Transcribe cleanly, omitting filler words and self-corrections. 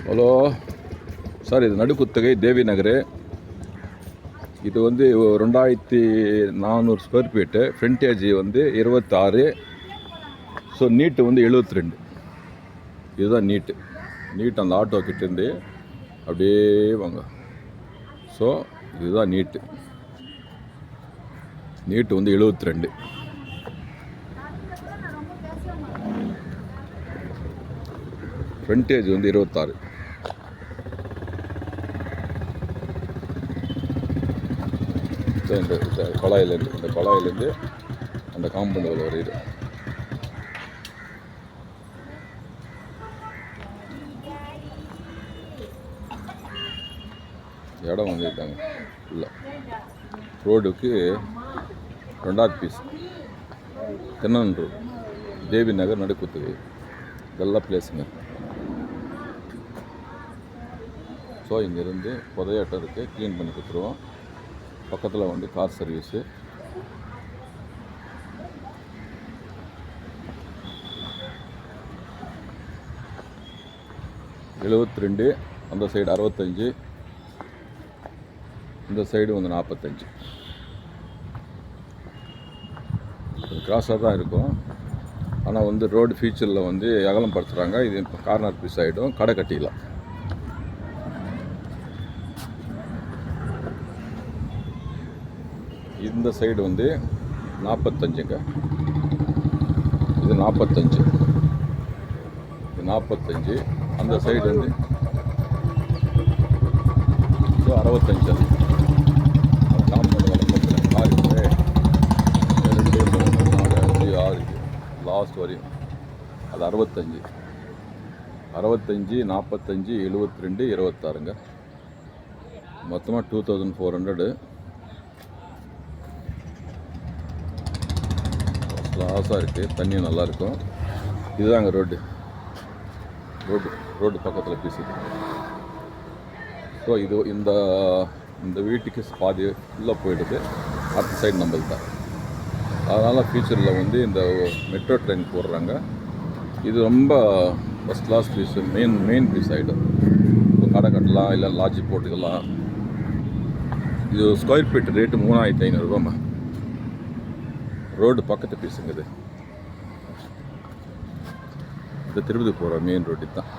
Hello sir, இது நடுக்குத்தகை தேவி நகர். இது வந்து 2400 ஸ்கொயர் ஃபீட்டு. ஃப்ரண்டேஜ் வந்து 26. ஸோ நீட்டு வந்து 72. இதுதான் நீட் அந்த ஆட்டோ கிட்டேருந்து அப்படியே வாங்க. ஸோ இதுதான் நீட்டு வந்து 72. ஃப்ரண்டேஜ் வந்து 26. இந்த குழாயிலேருந்து அந்த காம்பவுண்ட் ஒரு இது இடம் வந்துட்டாங்க. இல்லை, ரோடுக்கு 2வது பீஸ் தென்னன் ரோடு, தேவி நகர், நடுக்குத்தகை. இதெல்லாம் பிளேஸுங்க. ஸோ இங்கேருந்து புதையாட்டம் இருக்குது, க்ளீன் பண்ணி கொடுத்துருவோம். பக்கத்தில் வந்து கார் சர்வீஸு. $72. அந்த சைடு 65. இந்த சைடு வந்து 45. கிராஸாக தான் இருக்கும். ஆனால் வந்து ரோடு ஃபியூச்சரில் வந்து அகலம் படுத்துகிறாங்க. இது இப்போ கார்னர் பீஸ் ஆகிடும், கடை கட்டிக்கலாம். இந்த சைடு வந்து 45ங்க. இது 45. இது 45. அந்த சைடு வந்து 65. காம்பவுண்ட் வளர்ப்பு 6, 2, 3, 4, 5, 6 லாஸ்ட் வரையும். அது 65, 45, 45, 72, 26ங்க. மொத்தமாக 2400. லாஸாக இருக்குது, தண்ணியும் நல்லாயிருக்கும். இதுதாங்க ரோடு பக்கத்தில் பேசுது. ஸோ இது இந்த வீட்டுக்கு பாதி ஃபுல்லாக போயிடுது. அடுத்த சைடு நம்மளுக்கு தான். அதனால் ஃபியூச்சரில் வந்து இந்த மெட்ரோ ட்ரெயின் போடுறாங்க. இது ரொம்ப first class piece, main piece ஆகிடும். இப்போ கடை கட்டலாம், இல்லை லாட்ஜி போட்டுக்கலாம். இது ஸ்கொயர் ஃபீட் ரேட்டு 3500 ரோடு பக்கத்து பீஸுங்க. இது திருப்பதி போகிற மெயின் ரோடு தான்.